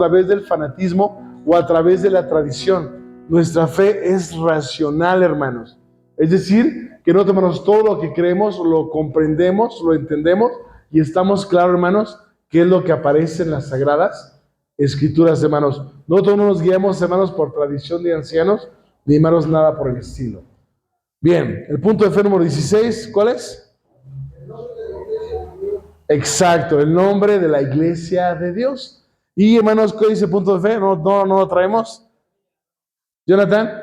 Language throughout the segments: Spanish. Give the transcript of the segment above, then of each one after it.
través del fanatismo o a través de la tradición. Nuestra fe es racional, hermanos. Es decir, que no, hermanos, todo lo que creemos lo comprendemos, lo entendemos y estamos claros, hermanos, qué es lo que aparece en las Sagradas Escrituras, hermanos. Nosotros no nos guiamos, hermanos, por tradición de ancianos, ni, hermanos, nada por el estilo. Bien, el punto de fe número 16, ¿cuál es? Exacto, el nombre de la iglesia de Dios. Y, hermanos, ¿qué dice el punto de fe? No lo traemos. Jonathan.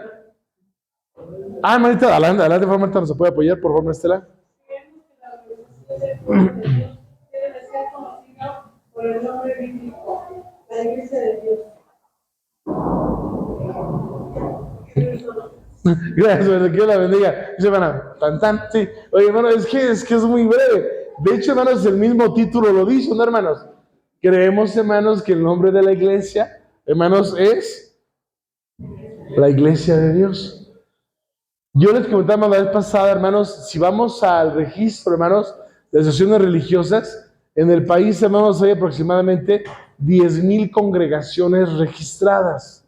Hermanita, adelante, por favor, ¿nos puede apoyar, por favor, Estela? Debe ser conocido por el nombre bíblico, la iglesia de Dios. Gracias, hermano, que Dios la bendiga. Dice, hermana, sí. Oye, hermano, es que es muy breve. De hecho, hermanos, el mismo título lo dice, ¿no, hermanos? Creemos, hermanos, que el nombre de la iglesia, hermanos, es la iglesia de Dios. Yo les comentaba la vez pasada, hermanos, si vamos al registro, hermanos, de asociaciones religiosas, en el país, hermanos, hay aproximadamente 10,000 congregaciones registradas.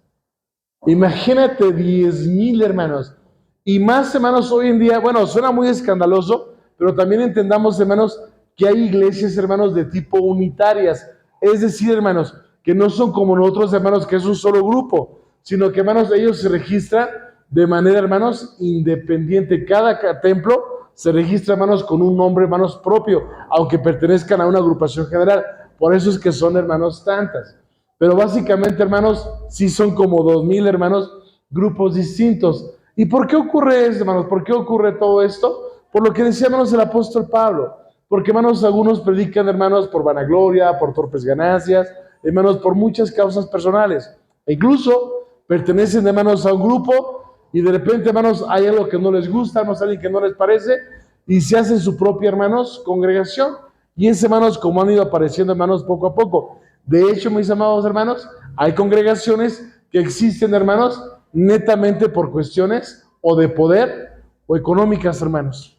Imagínate 10,000, hermanos. Y más, hermanos, hoy en día, bueno, suena muy escandaloso, pero también entendamos, hermanos, que hay iglesias, hermanos, de tipo unitarias. Es decir, hermanos, que no son como nosotros, hermanos, que es un solo grupo, sino que, hermanos, ellos se registran de manera, hermanos, independiente. Cada templo se registra, hermanos, con un nombre, hermanos, propio, aunque pertenezcan a una agrupación general. Por eso es que son, hermanos, tantas. Pero básicamente, hermanos, sí son como 2,000, hermanos, grupos distintos. ¿Y por qué ocurre eso, hermanos? ¿Por qué ocurre todo esto? Por lo que decía, hermanos, el apóstol Pablo. Porque, hermanos, algunos predican, hermanos, por vanagloria, por torpes ganancias, hermanos, por muchas causas personales. E incluso pertenecen, hermanos, a un grupo y de repente, hermanos, hay algo que no les gusta, hermanos, alguien que no les parece y se hacen su propia, hermanos, congregación. Y es, hermanos, como han ido apareciendo, hermanos, poco a poco. De hecho, mis amados hermanos, hay congregaciones que existen, hermanos, netamente por cuestiones o de poder o económicas, hermanos.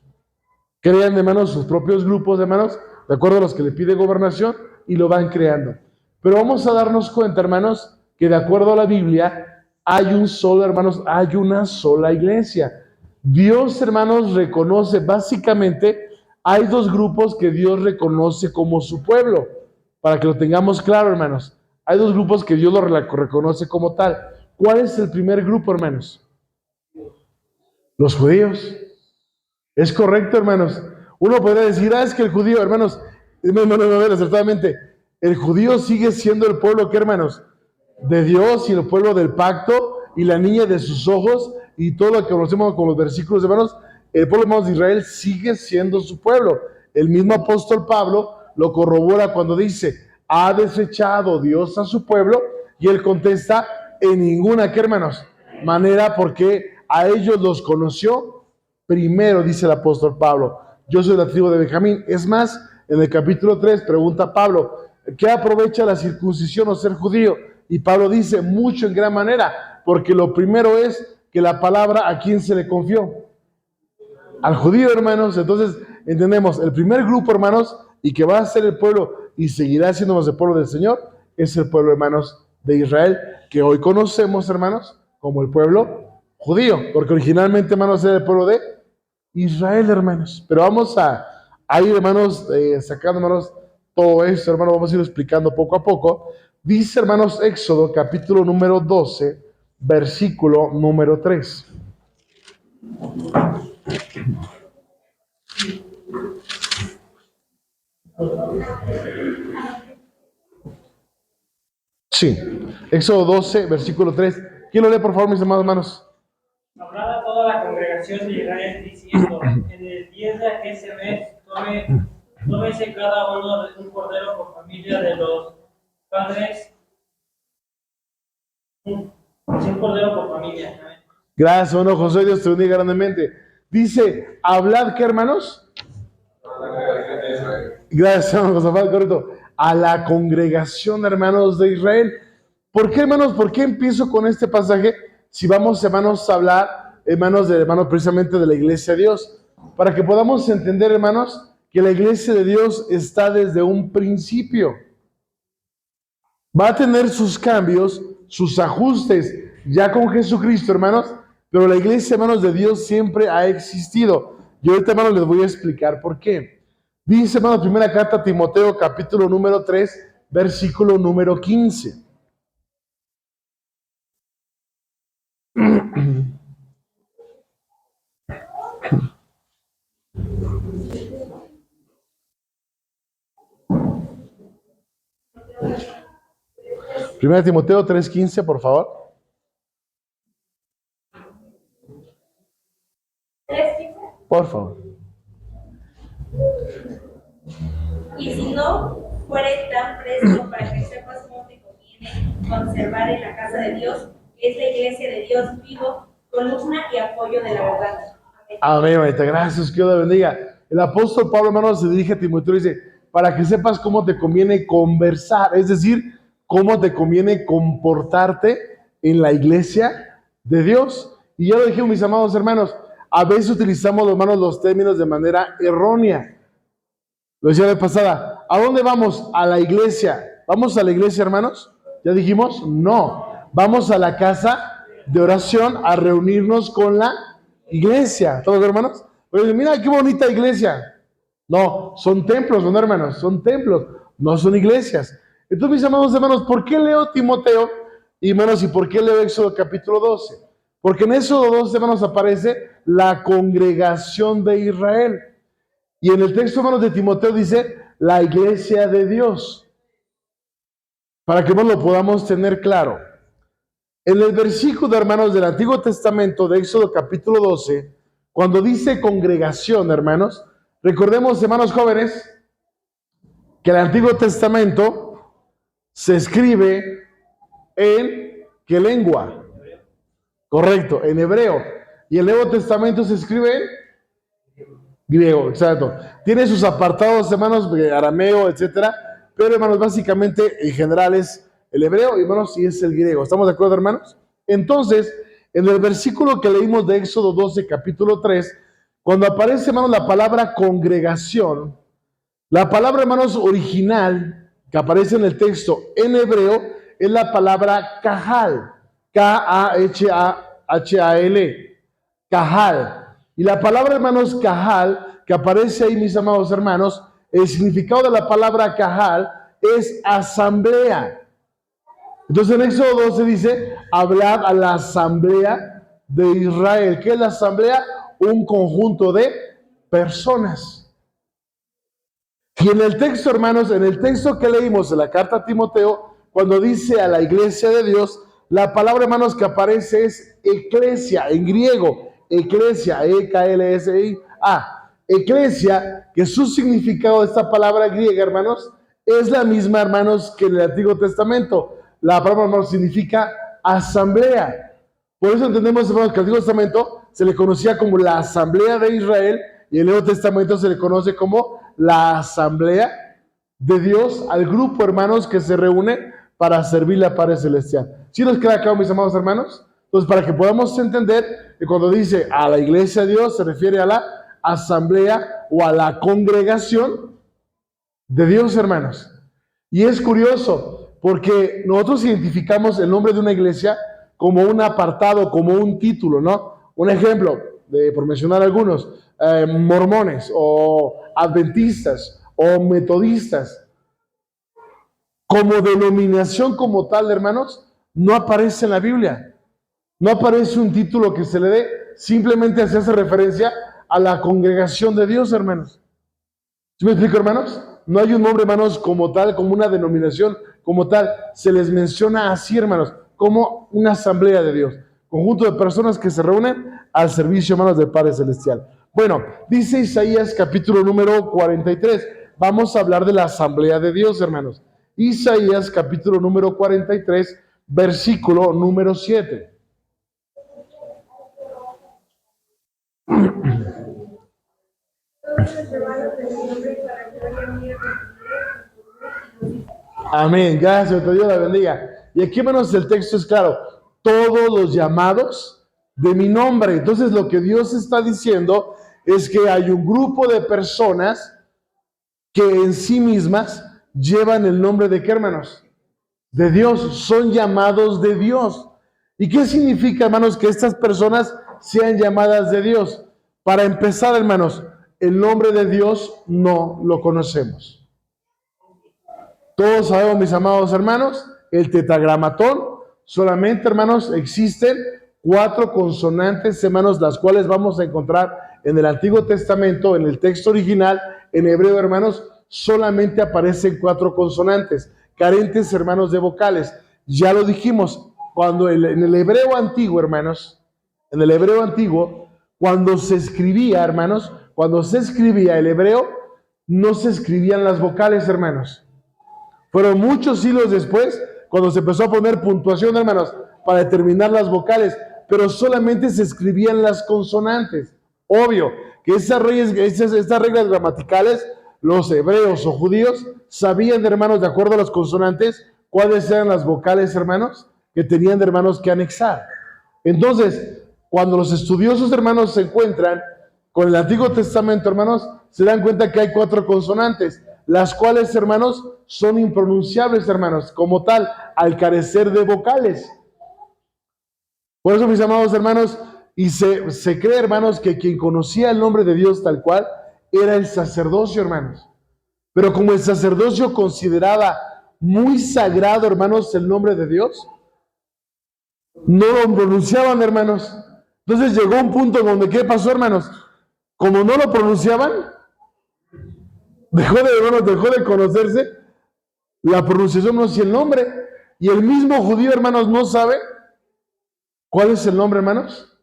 Crean, hermanos, sus propios grupos, hermanos, de acuerdo a los que le pide gobernación, y lo van creando. Pero vamos a darnos cuenta, hermanos, que de acuerdo a la Biblia, hay un solo, hermanos, hay una sola iglesia. Dios, hermanos, reconoce, básicamente, hay dos grupos que Dios reconoce como su pueblo. Para que lo tengamos claro, hermanos. Hay dos grupos que Dios lo reconoce como tal. ¿Cuál es el primer grupo, hermanos? Los judíos. Es correcto, hermanos. Uno podría decir, es que el judío, hermanos, no, acertadamente, el judío sigue siendo el pueblo, ¿qué, hermanos? De Dios y el pueblo del pacto y la niña de sus ojos y todo lo que conocemos con los versículos, hermanos. El pueblo, hermanos, de Israel sigue siendo su pueblo. El mismo apóstol Pablo lo corrobora cuando dice, ¿ha desechado Dios a su pueblo? Y él contesta, en ninguna, ¿qué, hermanos? Manera, porque a ellos los conoció primero, dice el apóstol Pablo. Yo soy la tribu de Benjamín. Es más, en el capítulo 3 pregunta Pablo, ¿qué aprovecha la circuncisión o ser judío? Y Pablo dice, mucho en gran manera, porque lo primero es que la palabra, ¿a quién se le confió? Al judío, hermanos. Entonces, entendemos, el primer grupo, hermanos, y que va a ser el pueblo y seguirá siendo el pueblo del Señor, es el pueblo, hermanos, de Israel, que hoy conocemos, hermanos, como el pueblo judío, porque originalmente, hermanos, era el pueblo de Israel, hermanos. Pero vamos a ir, hermanos, sacando, hermanos, todo esto, hermanos, vamos a ir explicando poco a poco. Dice, hermanos, Éxodo, capítulo número 12, versículo número 3. Sí, Éxodo 12, versículo 3. ¿Quién lo lee, por favor, mis amados hermanos? Hablaba toda la congregación de Israel diciendo, en el 10 de aquel mes, tómese cada uno de un cordero por familia de los padres, un cordero por familia. Gracias, hermano José, Dios te bendiga grandemente. Dice, hablad, ¿qué, hermanos? Gracias, hermano Josafat, correcto. A la congregación, hermanos de Israel. ¿Por qué, hermanos? ¿Por qué empiezo con este pasaje? Si vamos, hermanos, a hablar, hermanos, precisamente de la iglesia de Dios. Para que podamos entender, hermanos, que la iglesia de Dios está desde un principio. Va a tener sus cambios, sus ajustes, ya con Jesucristo, hermanos, pero la iglesia, hermanos, de Dios siempre ha existido. Y ahorita, hermanos, les voy a explicar por qué. Dice, hermanos, primera carta a Timoteo, capítulo número 3, versículo número 15. Primera Timoteo 3:15, por favor. 3:15. Por favor. Y si no fuere tan presto para que sepas cómo te conviene conservar en la casa de Dios, que es la iglesia de Dios vivo, columna y apoyo de la verdad. Amén, manita. Gracias, que Dios te bendiga. El apóstol Pablo, hermanos, se dirige a Timoteo y dice, para que sepas cómo te conviene conversar, es decir, cómo te conviene comportarte en la iglesia de Dios. Y ya lo dije, mis amados hermanos, a veces utilizamos, hermanos, los términos de manera errónea. Lo decía la vez pasada, ¿a dónde vamos? A la iglesia. ¿Vamos a la iglesia, hermanos? ¿Ya dijimos? No. Vamos a la casa de oración a reunirnos con la iglesia. ¿Todos, hermanos? Oye, mira qué bonita iglesia. No, son templos, ¿no, hermanos? Son templos, no son iglesias. Entonces, mis amados hermanos, ¿por qué leo Timoteo? Y hermanos, ¿y por qué leo Éxodo capítulo 12? Porque en Éxodo 12, hermanos, aparece la congregación de Israel. Y en el texto, hermanos, de Timoteo dice la iglesia de Dios. Para que nos lo podamos tener claro. En el versículo, hermanos, del Antiguo Testamento de Éxodo capítulo 12, cuando dice congregación, hermanos, recordemos, hermanos jóvenes, que el Antiguo Testamento se escribe en ¿qué lengua? Correcto, en hebreo. Y el Nuevo Testamento se escribe en griego, exacto. Tiene sus apartados, hermanos, arameo, etcétera, pero, hermanos, básicamente, en general es el hebreo, hermanos, y es el griego. ¿Estamos de acuerdo, hermanos? Entonces, en el versículo que leímos de Éxodo 12, capítulo 3, cuando aparece, hermanos, la palabra congregación, la palabra, hermanos, original que aparece en el texto en hebreo es la palabra kahal, K-A-H-A-H-A-L, kahal. Y la palabra, hermanos, kahal, que aparece ahí, mis amados hermanos, el significado de la palabra kahal es asamblea. Entonces en Éxodo 12 dice, hablad a la asamblea de Israel. ¿Qué es la asamblea? Un conjunto de personas. Y en el texto, hermanos, en el texto que leímos en la carta a Timoteo, cuando dice a la iglesia de Dios, la palabra, hermanos, que aparece es eclesia, en griego, eclesia, E-K-L-S-I-A. Eclesia, que su significado de esta palabra griega, hermanos, es la misma, hermanos, que en el Antiguo Testamento. La palabra, hermanos, significa asamblea. Por eso entendemos, hermanos, que el Antiguo Testamento se le conocía como la asamblea de Israel y el Nuevo Testamento se le conoce como la asamblea de Dios, al grupo, hermanos, que se reúne para servir la Padre Celestial. ¿Sí nos queda claro, mis amados hermanos? Entonces, para que podamos entender que cuando dice a la iglesia de Dios, se refiere a la asamblea o a la congregación de Dios, hermanos. Y es curioso, porque nosotros identificamos el nombre de una iglesia como un apartado, como un título, ¿no? Un ejemplo, por mencionar algunos, mormones o adventistas o metodistas. Como denominación como tal, hermanos, no aparece en la Biblia. No aparece un título que se le dé, simplemente se hace referencia a la congregación de Dios, hermanos. ¿Sí me explico, hermanos? No hay un nombre, hermanos, como tal, como una denominación como tal. Se les menciona así, hermanos, como una asamblea de Dios. Conjunto de personas que se reúnen al servicio, hermanos, del Padre Celestial. Bueno, dice Isaías capítulo número 43. Vamos a hablar de la asamblea de Dios, hermanos. Isaías capítulo número 43, versículo número 7. Amén, gracias, que Dios la bendiga. Y aquí, hermanos, el texto es claro, todos los llamados de mi nombre. Entonces lo que Dios está diciendo es que hay un grupo de personas que en sí mismas llevan el nombre de ¿qué, hermanos? de Dios, son llamados de Dios. ¿Y qué significa, hermanos, que estas personas sean llamadas de Dios? Para empezar, hermanos, el nombre de Dios no lo conocemos. Todos sabemos, mis amados hermanos, el tetragramatón, solamente, hermanos, existen 4 consonantes, hermanos, las cuales vamos a encontrar en el Antiguo Testamento, en el texto original, en hebreo, hermanos, solamente aparecen 4 consonantes, carentes, hermanos, de vocales. Ya lo dijimos, cuando en el hebreo antiguo, hermanos, en el hebreo antiguo, cuando se escribía, hermanos, cuando se escribía el hebreo, no se escribían las vocales, hermanos. Fueron muchos siglos después cuando se empezó a poner puntuación, hermanos, para determinar las vocales, pero solamente se escribían las consonantes. Obvio que estas reglas gramaticales, los hebreos o judíos sabían, hermanos, de acuerdo a las consonantes, cuáles eran las vocales, hermanos, que tenían, hermanos, que anexar. Entonces, cuando los estudiosos, hermanos, se encuentran con el Antiguo Testamento, hermanos, se dan cuenta que hay 4 consonantes, las cuales, hermanos, son impronunciables, hermanos, como tal, al carecer de vocales. Por eso, mis amados hermanos, y se cree, hermanos, que quien conocía el nombre de Dios tal cual era el sacerdocio, hermanos. Pero como el sacerdocio consideraba muy sagrado, hermanos, el nombre de Dios, no lo pronunciaban, hermanos. Entonces llegó un punto donde, ¿qué pasó, hermanos? Como no lo pronunciaban, dejó de conocerse la pronunciación, no sé, el nombre. Y el mismo judío, hermanos, no sabe cuál es el nombre, hermanos,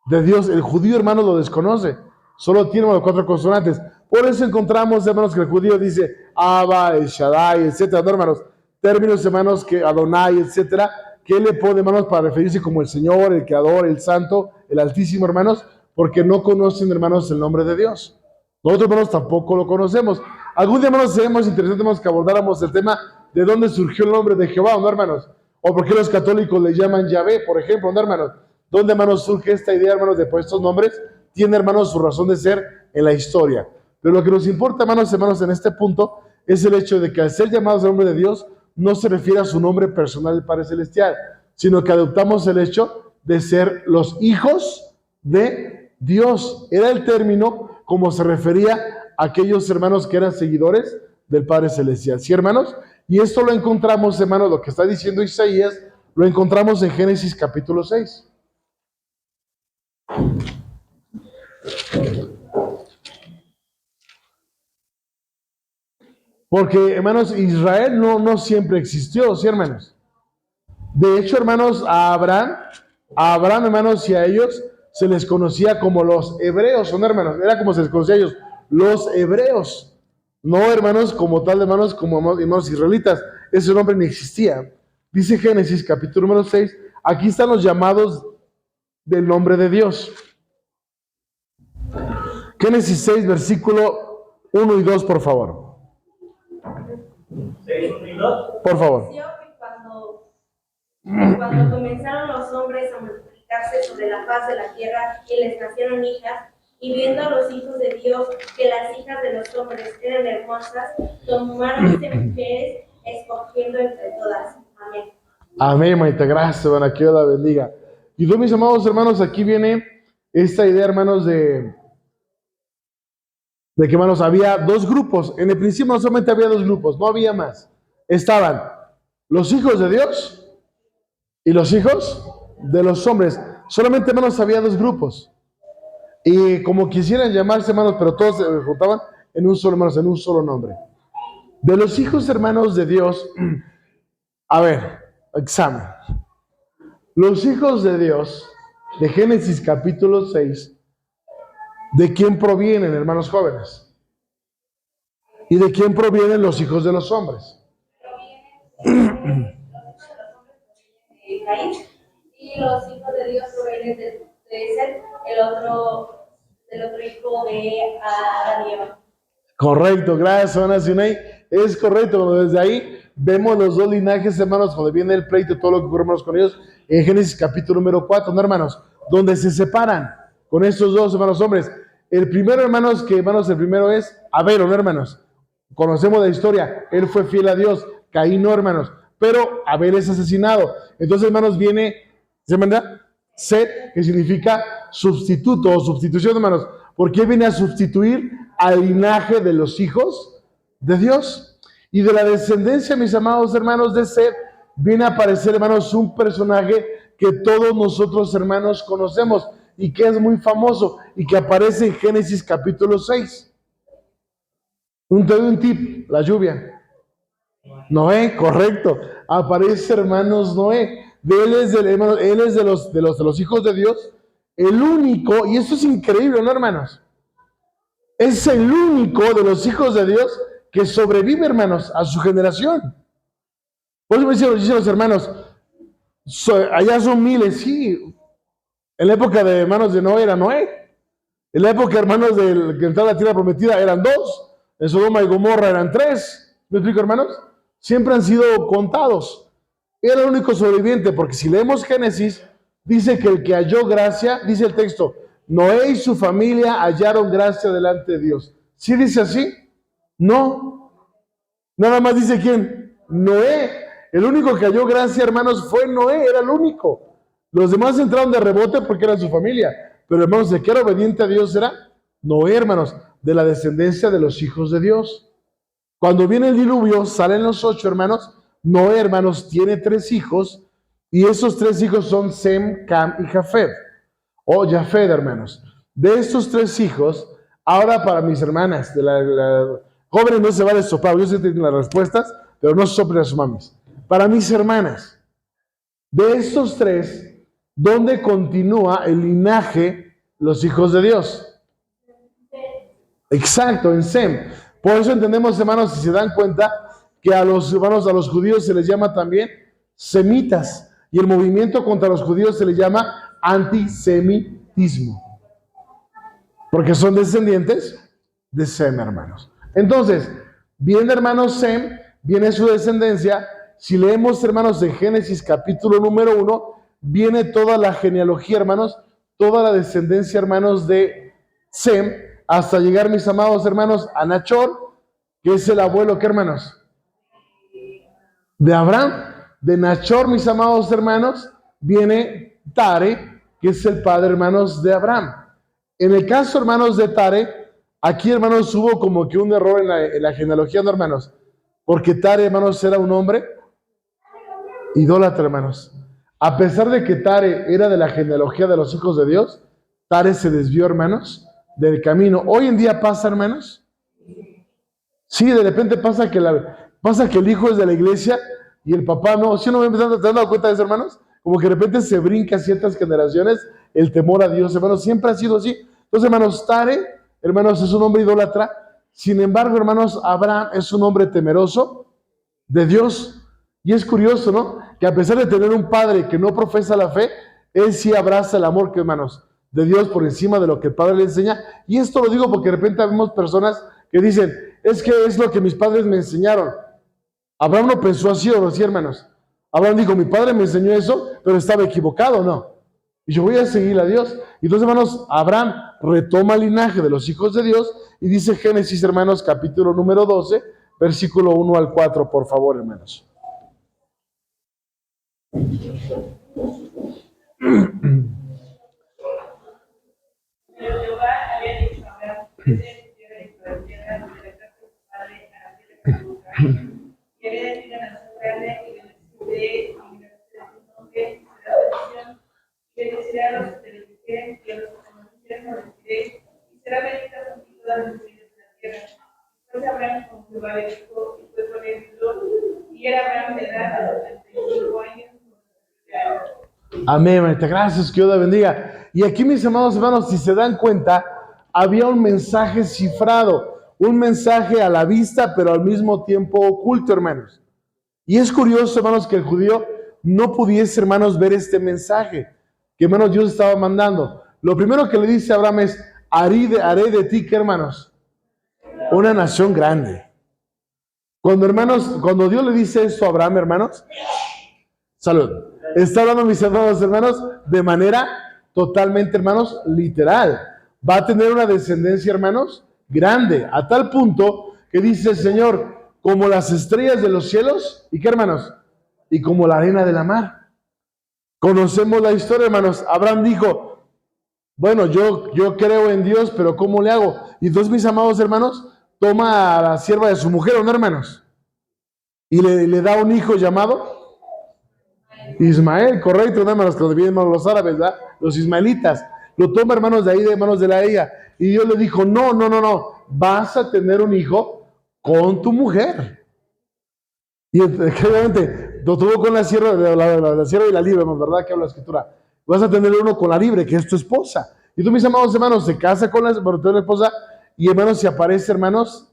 de Dios. El judío, hermanos, lo desconoce. Solo tiene los 4 consonantes. Por eso encontramos, hermanos, que el judío dice Abba, El Shaddai, etcétera, ¿no, hermanos? Términos, hermanos, que Adonai, etcétera, que le pone, hermanos, para referirse como el Señor, el Creador, el Santo, el Altísimo, hermanos, porque no conocen, hermanos, el nombre de Dios. Nosotros, hermanos, tampoco lo conocemos. Algún día, hermanos, seríamos interesante, hermanos, que abordáramos el tema de dónde surgió el nombre de Jehová, ¿no, hermanos? O por qué los católicos le llaman Yahvé, por ejemplo, ¿no, hermanos? ¿Dónde, hermanos, surge esta idea, hermanos, de pues, estos nombres? Tiene, hermanos, su razón de ser en la historia. Pero lo que nos importa, hermanos, en este punto, es el hecho de que al ser llamados al nombre de Dios, no se refiere a su nombre personal del Padre Celestial, sino que adoptamos el hecho de ser los hijos de Dios. Era el término como se refería a aquellos hermanos que eran seguidores del Padre Celestial. ¿Sí, hermanos? Y esto lo encontramos, hermanos, lo que está diciendo Isaías, lo encontramos en Génesis capítulo 6. Porque, hermanos, Israel no siempre existió, ¿sí, hermanos? De hecho, hermanos, a Abraham, hermanos, y a ellos se les conocía como los hebreos, ¿son, hermanos? Era como se les conocía a ellos, los hebreos. No, hermanos, como tal, hermanos, como hermanos israelitas. Ese nombre ni existía. Dice Génesis, capítulo número 6, aquí están los llamados del nombre de Dios. Génesis 6, versículo 1 y 2, por favor. 6, 1 y 2. Por favor. Cuando comenzaron los hombres a multiplicarse sobre la faz de la tierra y les nacieron hijas, y viendo a los hijos de Dios que las hijas de los hombres eran hermosas, tomaron mujeres, escogiendo entre todas. Amén. Amén, manita, gracias, hermana, que Dios la bendiga. Y tú, mis amados hermanos, aquí viene esta idea, hermanos, de que, hermanos, había 2 grupos. En el principio no solamente había 2 grupos, no había más. Estaban los hijos de Dios y los hijos de los hombres. Solamente, hermanos, había 2 grupos. Y como quisieran llamarse, hermanos, pero todos se juntaban en un solo, hermanos, en un solo nombre. De los hijos, hermanos, de Dios, a ver, examen. Los hijos de Dios, de Génesis capítulo 6, ¿de quién provienen, hermanos jóvenes? ¿Y de quién provienen los hijos de los hombres? De Caín, y los hijos de Dios provienen de Seth, del otro hijo de Adán y Eva. Correcto, gracias, Ana Sinai. Es correcto, desde ahí vemos los 2 linajes, hermanos, cuando viene el pleito, todo lo que ocurre, hermanos, con ellos, en Génesis capítulo número 4, ¿no, hermanos? Donde se separan con estos 2, hermanos, hombres. El primero, hermanos, el primero es Abel, ¿no, hermanos? Conocemos la historia, él fue fiel a Dios, Caín no, hermanos. pero Abel es asesinado. Entonces, hermanos, viene, ¿se llama? Set, que significa sustituto o sustitución, hermanos. ¿Por qué viene a sustituir al linaje de los hijos de Dios? Y de la descendencia, mis amados hermanos, de Set, viene a aparecer, hermanos, un personaje que todos nosotros, hermanos, conocemos y que es muy famoso y que aparece en Génesis capítulo 6. Te doy un tip, la lluvia. Noé, correcto. Aparece, hermanos, Noé. Él es de los hijos de Dios, el único, y esto es increíble, ¿no, hermanos? Es el único de los hijos de Dios que sobrevive, hermanos, a su generación. Por eso me dicen los hermanos, allá son miles, sí. En la época de hermanos de Noé era Noé. En la época, hermanos, del que entraba a la tierra prometida eran 2. En Sodoma y Gomorra eran 3. ¿Me explico, hermanos? Siempre han sido contados. Era el único sobreviviente, porque si leemos Génesis, dice que el que halló gracia, dice el texto, Noé y su familia hallaron gracia delante de Dios. ¿Sí dice así? No. Nada más dice ¿quién? Noé. El único que halló gracia, hermanos, fue Noé, era el único. Los demás entraron de rebote porque era su familia. Pero, hermanos, el que era obediente a Dios era Noé, hermanos, de la descendencia de los hijos de Dios. Cuando viene el diluvio, salen los 8, hermanos. Noé, hermanos, tiene 3 hijos, y esos 3 hijos son Sem, Cam y Jafet, o Jafet, hermanos. De estos 3 hijos, ahora para mis hermanas, jóvenes no se vale soplar, yo sé que tienen las respuestas, pero no soplen a sus mamis. Para mis hermanas, de estos 3, ¿dónde continúa el linaje los hijos de Dios? Exacto, en Sem. Por eso entendemos, hermanos, si se dan cuenta, que a los hermanos, a los judíos se les llama también semitas, y el movimiento contra los judíos se les llama antisemitismo, porque son descendientes de Sem, hermanos. Entonces, viene, hermanos, Sem, viene su descendencia. Si leemos, hermanos, en Génesis capítulo número 1, viene toda la genealogía, hermanos, toda la descendencia, hermanos, de Sem, hasta llegar, mis amados hermanos, a Nachor, que es el abuelo, ¿qué, hermanos? De Abraham. De Nachor, mis amados hermanos, viene Tare, que es el padre, hermanos, de Abraham. En el caso, hermanos, de Tare, aquí, hermanos, hubo como que un error en la genealogía, ¿no, hermanos? Porque Tare, hermanos, era un hombre idólatra, hermanos. A pesar de que Tare era de la genealogía de los hijos de Dios, Tare se desvió, hermanos, del camino. Hoy en día pasa, hermanos. Sí, de repente pasa que el hijo es de la iglesia y el papá no. ¿Sí no me están dando cuenta de eso, hermanos? Como que de repente se brinca ciertas generaciones el temor a Dios, hermanos. Siempre ha sido así. Entonces, hermanos, Tare, hermanos, es un hombre idólatra. Sin embargo, hermanos, Abraham es un hombre temeroso de Dios. Y es curioso, ¿no? Que a pesar de tener un padre que no profesa la fe, él sí abraza el amor, que, hermanos, de Dios por encima de lo que el padre le enseña. Y esto lo digo porque de repente vemos personas que dicen, es que es lo que mis padres me enseñaron. Abraham no pensó así, ¿o no? Sí, hermanos. Abraham dijo, mi padre me enseñó eso, pero estaba equivocado, ¿no? Y yo voy a seguir a Dios. Y entonces, hermanos, Abraham retoma el linaje de los hijos de Dios y dice Génesis, hermanos, capítulo número 12, versículo 1 al 4, por favor, hermanos. Pero Jehová había dicho a Abraham, vete de tu tierra y de la tierra de la casa de tu padre a la tierra que te mostraré. Y haré de ti una nación grande y bendeciré y engrandeceré tu nombre y será bendición. Y bendeciré a los que te bendijeren y a los que te maldijeren maldeciré. Y será bendita contigo todas las familias de la tierra. Después Abraham con Jehová le dijo y fue con él y era Abraham de edad a los 35 años. Amén, hermanita. Gracias, que Dios la bendiga. Y aquí, mis amados hermanos, si se dan cuenta, había un mensaje cifrado, un mensaje a la vista, pero al mismo tiempo oculto, hermanos. Y es curioso, hermanos, que el judío no pudiese, hermanos, ver este mensaje que, hermanos, Dios estaba mandando. Lo primero que le dice a Abraham es, haré de ti, ¿qué, hermanos? Una nación grande. Cuando Dios le dice esto a Abraham, hermanos, salud. Está hablando, mis amados hermanos, de manera totalmente, hermanos, literal. Va a tener una descendencia, hermanos, grande, a tal punto que dice el Señor, como las estrellas de los cielos, ¿y qué, hermanos? y como la arena de la mar. Conocemos la historia, hermanos. Abraham dijo, bueno, yo creo en Dios, pero ¿cómo le hago? Y entonces, mis amados hermanos, toma a la sierva de su mujer, ¿no, hermanos? Y le da un hijo llamado Ismael, correcto, ¿no, hermanos? Que lo dividen los árabes, ¿verdad? Los ismaelitas. Lo toma, hermanos, de ahí, de manos de la ella. Y Dios le dijo, no, vas a tener un hijo con tu mujer. Y obviamente lo tuvo con la sierva, la sierva y la libre, ¿verdad? Que habla la escritura. Vas a tener uno con la libre, que es tu esposa. Y tú, mis amados hermanos, se casa con la esposa y, hermanos, se aparece, hermanos,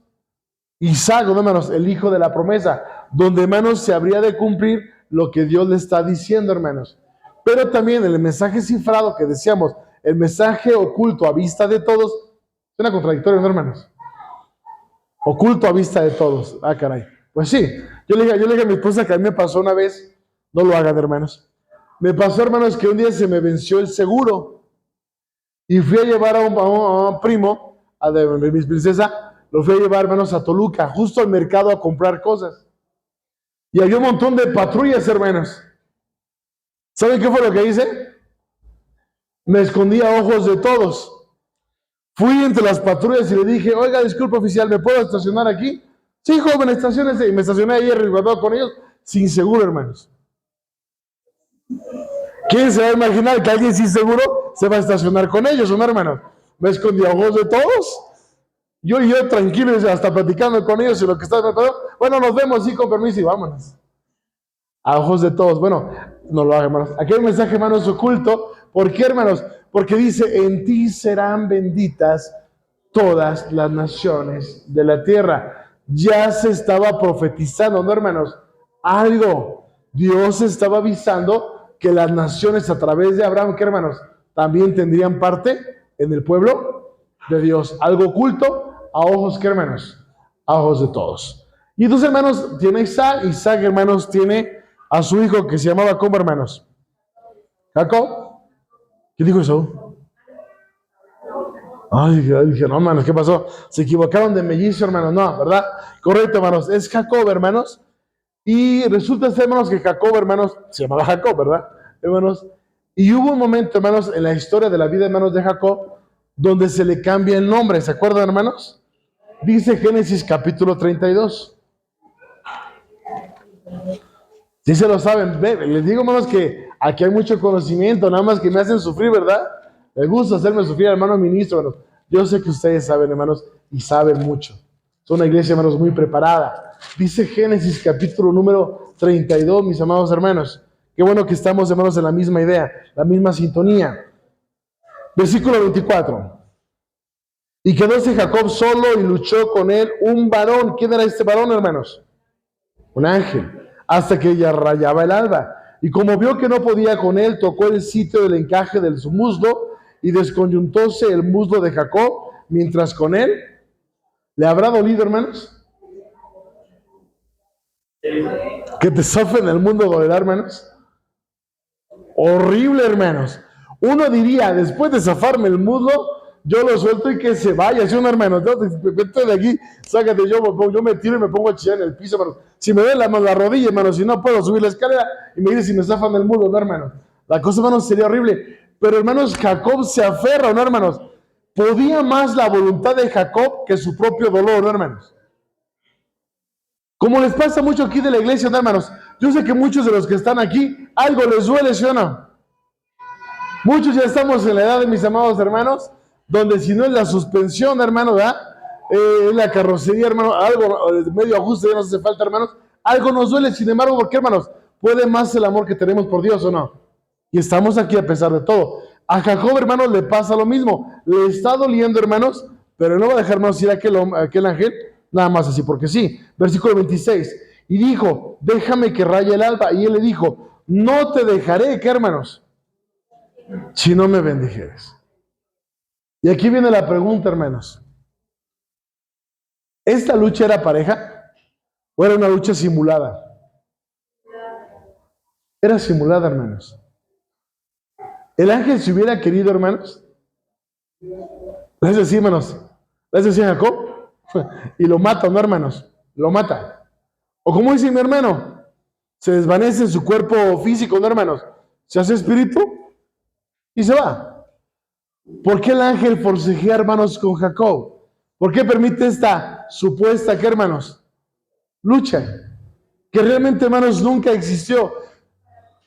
Isaac, ¿no, hermanos? El hijo de la promesa, donde, hermanos, se habría de cumplir lo que Dios le está diciendo, hermanos. Pero también el mensaje cifrado que decíamos, el mensaje oculto a vista de todos, suena contradictorio, ¿no, hermanos? Oculto a vista de todos. Ah, caray. Pues sí, yo le dije a mi esposa que a mí me pasó una vez, no lo hagan, hermanos. Me pasó, hermanos, que un día se me venció el seguro y fui a llevar a un primo, de mi princesa, lo fui a llevar, hermanos, a Toluca, justo al mercado a comprar cosas. Y había un montón de patrullas, hermanos. ¿Saben qué fue lo que hice? Me escondí a ojos de todos. Fui entre las patrullas y le dije, oiga, disculpe oficial, ¿me puedo estacionar aquí? Sí, joven, estaciones. Y me estacioné ahí resguardado con ellos, sin seguro, hermanos. ¿Quién se va a imaginar que alguien sin seguro se va a estacionar con ellos, ¿no, hermanos? Me escondí a ojos de todos. Yo tranquilo, hasta platicando con ellos y lo que estaba, bueno, nos vemos, sí, con permiso y vámonos. A ojos de todos. Bueno, no lo hagan, hermanos. Aquí hay un mensaje, hermanos, oculto. ¿Por qué, hermanos? Porque dice, en ti serán benditas todas las naciones de la tierra. Ya se estaba profetizando, ¿no, hermanos? Algo. Dios estaba avisando que las naciones a través de Abraham, ¿qué, hermanos? También tendrían parte en el pueblo de Dios. Algo oculto a ojos, ¿qué, hermanos? A ojos de todos. Y entonces, hermanos, tiene Isaac. Isaac, hermanos, tiene a su hijo que se llamaba, ¿cómo, hermanos? Jacob. ¿Qué dijo eso? Ay, dije, no, hermanos, ¿qué pasó? Se equivocaron de mellizo, hermanos. No, ¿verdad? Correcto, hermanos. Es Jacob, hermanos. Y resulta ser, hermanos, que Jacob, hermanos, se llamaba Jacob, ¿verdad? Hermanos. Y hubo un momento, hermanos, en la historia de la vida, hermanos, de Jacob, donde se le cambia el nombre. ¿Se acuerdan, hermanos? Dice Génesis capítulo 32. Sí se lo saben. Les digo, hermanos, que aquí hay mucho conocimiento, nada más que me hacen sufrir, ¿verdad? Me gusta hacerme sufrir, hermano ministro, hermanos. Yo sé que ustedes saben, hermanos, y saben mucho. Son una iglesia, hermanos, muy preparada. Dice Génesis capítulo número 32, mis amados hermanos. Qué bueno que estamos, hermanos, en la misma idea, la misma sintonía. Versículo 24. Y quedóse Jacob solo y luchó con él un varón. ¿Quién era este varón, hermanos? Un ángel. Hasta que ya rayaba el alba. Y como vio que no podía con él, tocó el sitio del encaje de su muslo y desconyuntóse el muslo de Jacob, mientras con él le habrá dolido, hermanos. Que te sofren el mundo dolerá, hermanos. Horrible, hermanos. Uno diría, después de zafarme el muslo, yo lo suelto y que se vaya. ¿Sí, hermano? Vete de aquí, sácate. Yo me tiro y me pongo a chillar en el piso, hermano. Si me ven la rodilla, hermano, si no puedo subir la escalera, y me dice si me zafan el muslo, no, hermano. La cosa, hermanos, sería horrible. Pero, hermanos, Jacob se aferra, ¿no, hermanos? Podía más la voluntad de Jacob que su propio dolor, ¿no, hermanos? Como les pasa mucho aquí de la iglesia, ¿no, hermanos? Yo sé que muchos de los que están aquí, algo les duele, ¿sí o no? Muchos ya estamos en la edad de mis amados hermanos, donde si no es la suspensión, hermano, ¿verdad? La carrocería, hermano, algo medio ajuste ya nos hace falta, hermanos. Algo nos duele, sin embargo, ¿por qué, hermanos? Puede más el amor que tenemos por Dios, ¿o no? Y estamos aquí a pesar de todo. A Jacob, hermanos, le pasa lo mismo. Le está doliendo, hermanos, pero no va a dejar, hermanos, ir aquel ángel, nada más así, porque sí. Versículo 26. Y dijo, déjame que raye el alba. Y él le dijo, no te dejaré, ¿qué, hermanos? Si no me bendijeres. Y aquí viene la pregunta, hermanos. ¿Esta lucha era pareja o era una lucha simulada? Era simulada, hermanos. El ángel si hubiera querido, hermanos, les decía, hermanos, les decía a Jacob, y lo mata, ¿no, hermanos? Lo mata. O como dice mi hermano, se desvanece en su cuerpo físico, ¿no, hermanos? Se hace espíritu y se va. ¿Por qué el ángel forcejea, hermanos, con Jacob? ¿Por qué permite esta supuesta, ¿qué, hermanos? Lucha, que realmente, hermanos, nunca existió.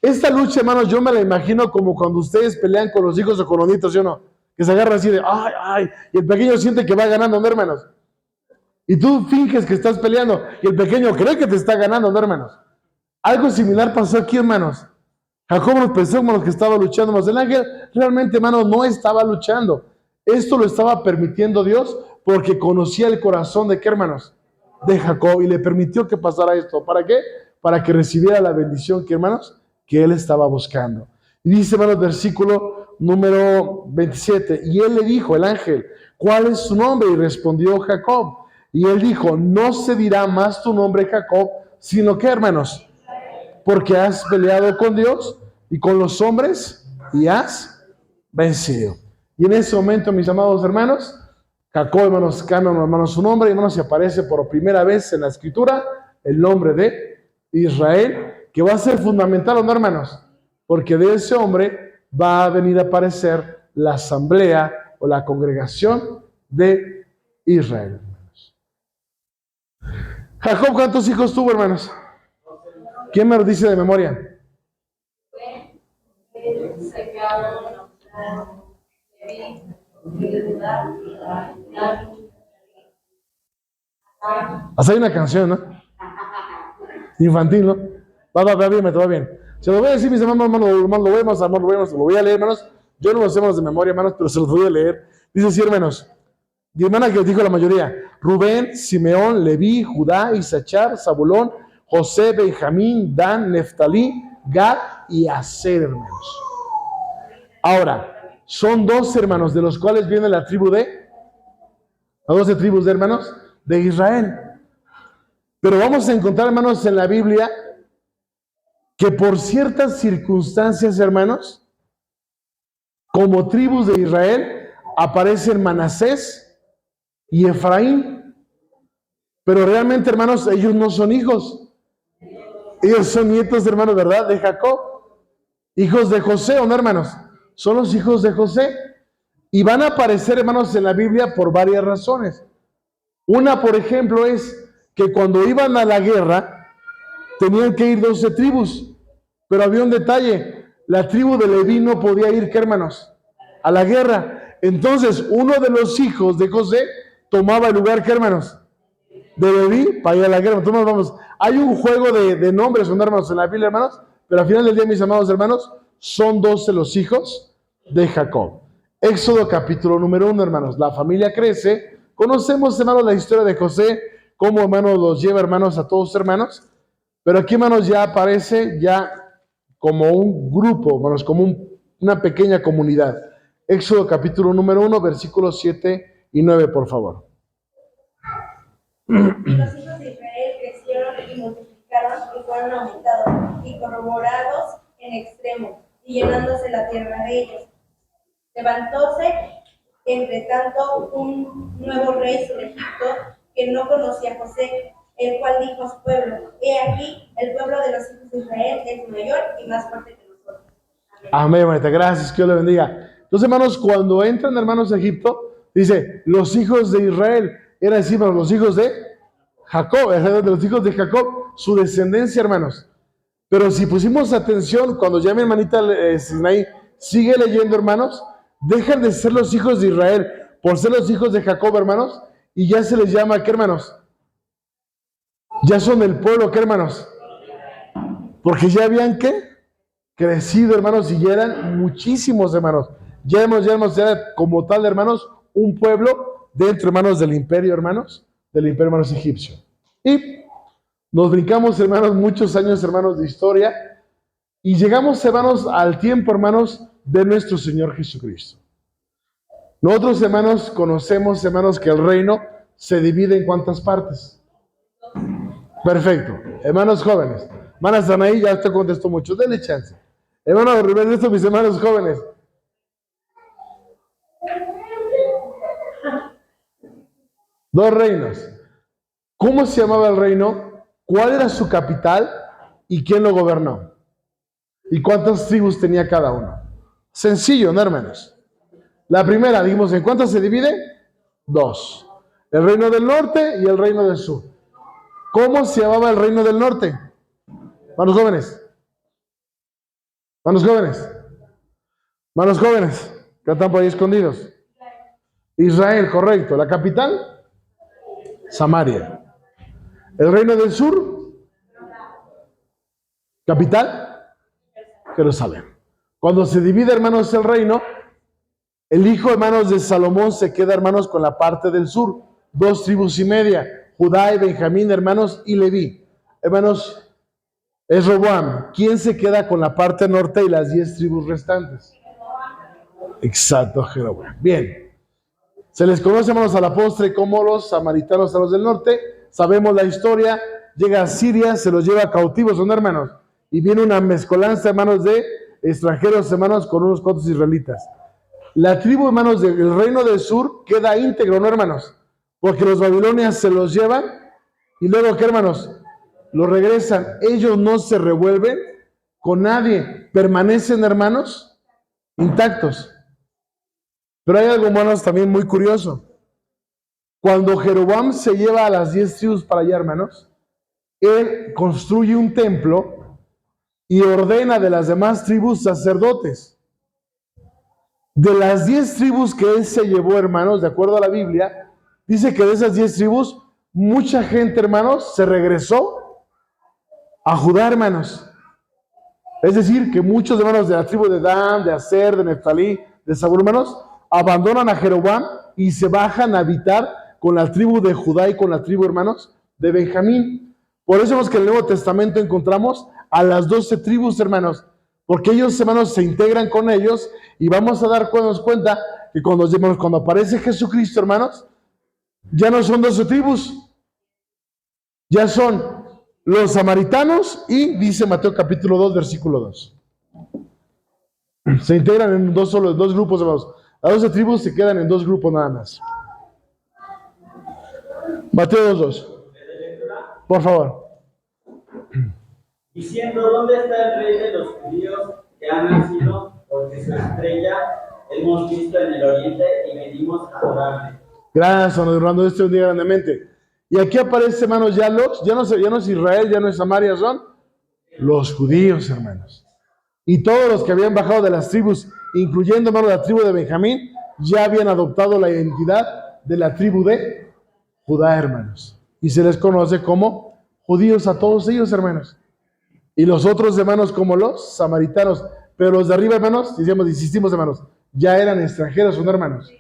Esta lucha, hermanos, yo me la imagino como cuando ustedes pelean con los hijos o con los nietos, ¿sí o no? Que se agarran así de, ay, ay, y el pequeño siente que va ganando, ¿no, hermanos? Y tú finges que estás peleando, y el pequeño cree que te está ganando, ¿no, hermanos? Algo similar pasó aquí, hermanos. Jacob nos pensó, hermanos, que estaba luchando, mas el ángel realmente, hermanos, no estaba luchando. Esto lo estaba permitiendo Dios porque conocía el corazón de qué, hermanos, de Jacob, y le permitió que pasara esto. ¿Para qué? Para que recibiera la bendición que, hermanos, que él estaba buscando. Y dice, hermanos, versículo número 27, y él le dijo, el ángel, ¿cuál es su nombre? Y respondió Jacob. Y él dijo, no se dirá más tu nombre Jacob, sino que, hermanos, porque has peleado con Dios y con los hombres y has vencido. Y en ese momento, mis amados hermanos, Jacob, hermanos, cambia, hermanos, su nombre, hermanos, y aparece por primera vez en la escritura el nombre de Israel, que va a ser fundamental, ¿no, hermanos? Porque de ese hombre va a venir a aparecer la asamblea o la congregación de Israel. Jacob, ¿cuántos hijos tuvo, hermanos? ¿Quién me lo dice de memoria? Hasta hay una canción, ¿no? Infantil, ¿no? Va bien, me va bien. Se lo voy a decir, mis hermanos, lo voy a leer, hermanos. Yo no lo hacemos de memoria, hermanos, pero se los voy a leer. Dice así, hermanos. Y hermana que os dijo la mayoría: Rubén, Simeón, Leví, Judá, Isachar, Zabulón, José, Benjamín, Dan, Neftalí, Gad y Aser, hermanos. Ahora, son 12 hermanos, de los cuales viene la tribu de, las 12 tribus de hermanos de Israel. Pero vamos a encontrar, hermanos, en la Biblia que por ciertas circunstancias, hermanos, como tribus de Israel, aparecen Manasés y Efraín. Pero realmente, hermanos, ellos no son hijos. Ellos son nietos, hermanos, ¿verdad? De Jacob. Hijos de José, ¿o no, hermanos? Son los hijos de José. Y van a aparecer, hermanos, en la Biblia por varias razones. Una, por ejemplo, es que cuando iban a la guerra, tenían que ir 12 tribus. Pero había un detalle. La tribu de Leví no podía ir, ¿qué, hermanos? A la guerra. Entonces, uno de los hijos de José tomaba el lugar, ¿qué, hermanos? De Leví para ir a la guerra. Entonces, vamos, hay un juego de nombres, ¿no, hermanos? En la Biblia, hermanos. Pero al final del día, mis amados hermanos, son 12 los hijos de Jacob. Éxodo capítulo número 1, hermanos. La familia crece. Conocemos, hermanos, la historia de José, cómo, hermanos, los lleva, hermanos, a todos, hermanos. Pero aquí, hermanos, ya aparece ya como un grupo, hermanos, como una pequeña comunidad. Éxodo capítulo número 1, versículos 7 y 9, por favor. Y los hijos de Israel crecieron y multiplicaron y fueron aumentados y corroborados en extremo, y llenándose la tierra de ellos. Levantóse, entre tanto, un nuevo rey sobre Egipto que no conocía a José, el cual dijo a su pueblo: he aquí, el pueblo de los hijos de Israel es mayor y más fuerte que nosotros. Amén. Amén, manita. Gracias, que Dios le bendiga. Entonces, hermanos, cuando entran, hermanos, a Egipto, dice, los hijos de Israel, era decir, hermanos, los hijos de Jacob, de los hijos de Jacob, su descendencia, hermanos. Pero si pusimos atención, cuando ya mi hermanita Sinaí sigue leyendo, hermanos, dejan de ser los hijos de Israel por ser los hijos de Jacob, hermanos, y ya se les llama, ¿qué, hermanos? Ya son el pueblo, ¿qué, hermanos? Porque ya habían, ¿qué? Crecido, hermanos, y ya eran muchísimos, hermanos. Ya era como tal, hermanos, un pueblo dentro, hermanos, del imperio, hermanos egipcio. Y nos brincamos, hermanos, muchos años, hermanos, de historia, y llegamos, hermanos, al tiempo, hermanos, de nuestro Señor Jesucristo. Nosotros, hermanos, conocemos, hermanos, que el reino se divide en ¿cuántas partes? Perfecto. Hermanos jóvenes. Hermana Sanaí, ya te contestó mucho. Denle chance. Hermano Rubén, esto, mis hermanos jóvenes. Dos reinos. ¿Cómo se llamaba el reino? ¿Cuál era su capital? ¿Y quién lo gobernó? ¿Y cuántas tribus tenía cada uno? Sencillo, ¿no, hermanos? La primera, dijimos, ¿en cuántas se divide? 2. El reino del norte y el reino del sur. ¿Cómo se llamaba el reino del norte? Manos jóvenes. Manos jóvenes. Manos jóvenes. Que están por ahí escondidos. Israel, correcto. ¿La capital? Samaria. El reino del sur. ¿Capital? Jerusalén. Cuando se divide, hermanos, el reino, el hijo, hermanos, de Salomón se queda, hermanos, con la parte del sur. 2 tribus y media. Judá y Benjamín, hermanos, y Leví. Hermanos, es Roboam. ¿Quién se queda con la parte norte y las 10 tribus restantes? Exacto, Jeroboam. Bien. Se les conoce, hermanos, a la postre como los samaritanos a los del norte. Sabemos la historia. Llega a Siria, se los lleva cautivos, son hermanos. Y viene una mezcolanza, hermanos, de extranjeros, hermanos, con unos cuantos israelitas. La tribu, hermanos, del reino del sur queda íntegro, ¿no, hermanos? Porque los babilonios se los llevan y luego, ¿qué, hermanos? Los regresan. Ellos no se revuelven con nadie. Permanecen, hermanos, intactos. Pero hay algo, hermanos, también muy curioso. Cuando Jeroboam se lleva a las 10 tribus para allá, hermanos, él construye un templo y ordena de las demás tribus sacerdotes. De las 10 tribus que él se llevó, hermanos, de acuerdo a la Biblia, dice que de esas 10 tribus, mucha gente, hermanos, se regresó a Judá, hermanos. Es decir, que muchos hermanos de la tribu de Dan, de Aser, de Neftalí, de Zabulón, hermanos, abandonan a Jeroboam y se bajan a habitar con la tribu de Judá y con la tribu, hermanos, de Benjamín. Por eso es que en el Nuevo Testamento encontramos a las 12 tribus, hermanos, porque ellos, hermanos, se integran con ellos y vamos a darnos cuenta que cuando aparece Jesucristo, hermanos, ya no son 12 tribus, ya son los samaritanos y, dice Mateo capítulo 2, versículo 2. Se integran en dos grupos, hermanos. Las 12 tribus se quedan en 2 grupos nada más. Mateo 2:2. Por favor. Diciendo, ¿dónde está el rey de los judíos que ha nacido? Porque su estrella hemos visto en el oriente y venimos a adorarle. Gracias, Orlando, Dios te bendiga grandemente. Y aquí aparece, hermanos, ya no es Israel, ya no es Samaria, son los judíos, hermanos. Y todos los que habían bajado de las tribus, incluyendo, hermanos, la tribu de Benjamín, ya habían adoptado la identidad de la tribu de Judá, hermanos. Y se les conoce como judíos a todos ellos, hermanos. Y los otros, hermanos, como los samaritanos. Pero los de arriba, hermanos, insistimos, hermanos, ya eran extranjeros, son hermanos.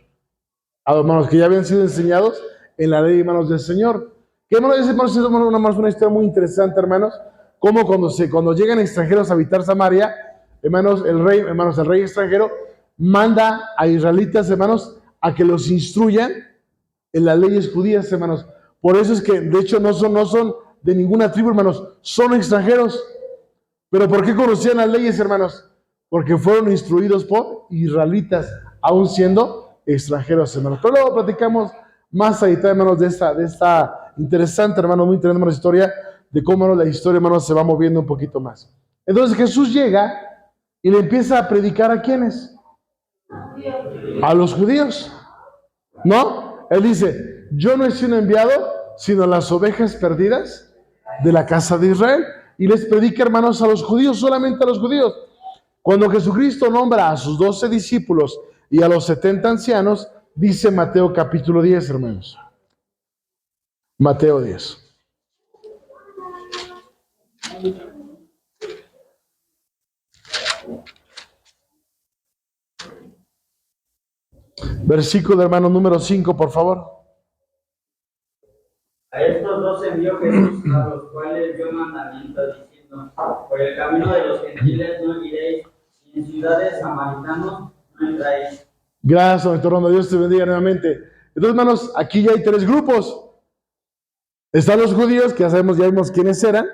A los hermanos que ya habían sido enseñados en la ley, hermanos, del Señor. Que, hermanos, es una historia muy interesante, hermanos. Como cuando llegan extranjeros a habitar Samaria, hermanos, el rey extranjero manda a israelitas, hermanos, a que los instruyan en las leyes judías, hermanos. Por eso es que, de hecho, no son de ninguna tribu, hermanos, son extranjeros. ¿Pero por qué conocían las leyes, hermanos? Porque fueron instruidos por israelitas, aún siendo extranjeros, hermanos. Pero luego platicamos más ahí, hermanos, de esta interesante, hermanos, muy interesante, hermanos, historia, de cómo, hermanos, la historia, hermanos, se va moviendo un poquito más. Entonces Jesús llega y le empieza a predicar ¿a quiénes? A los judíos, ¿no? Él dice, yo no he sido enviado, sino a las ovejas perdidas de la casa de Israel. Y les predica, hermanos, a los judíos, solamente a los judíos. Cuando Jesucristo nombra a sus 12 discípulos y a los 70 ancianos, dice Mateo capítulo 10, hermanos. Mateo 10. Versículo, hermano, número 5, por favor. A estos 2 envió Jesús, a los cuales dio mandamiento diciendo, por el camino de los gentiles no iréis, y en ciudades samaritanos no entráis. Gracias, doctor Rondo, Dios te bendiga nuevamente. Entonces, hermanos, aquí ya hay 3 grupos. Están los judíos, que ya vimos quiénes eran.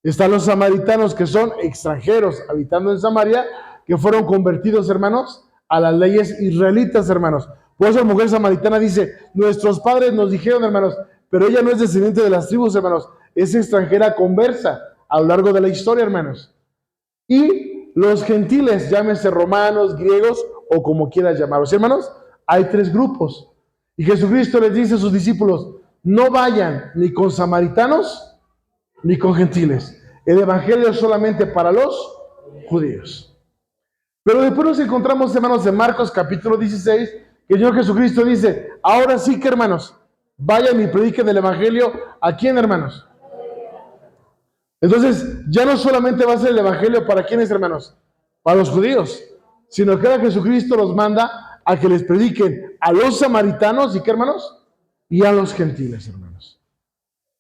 Están los samaritanos, que son extranjeros habitando en Samaria, que fueron convertidos, hermanos, a las leyes israelitas, hermanos. Por eso la mujer samaritana dice, nuestros padres nos dijeron, hermanos, pero ella no es descendiente de las tribus, hermanos, es extranjera conversa a lo largo de la historia, hermanos. Y los gentiles, llámese romanos, griegos o como quieras llamarlos. Hermanos, hay 3 grupos. Y Jesucristo les dice a sus discípulos, no vayan ni con samaritanos ni con gentiles. El evangelio es solamente para los judíos. Pero después nos encontramos, hermanos, en Marcos capítulo 16, que el Señor Jesucristo dice, ahora sí que, hermanos, vayan y prediquen el evangelio. ¿A quién, hermanos? Entonces, ya no solamente va a ser el evangelio para quiénes, hermanos, para los judíos, sino que ahora Jesucristo los manda a que les prediquen a los samaritanos, ¿y qué, hermanos? Y a los gentiles, hermanos.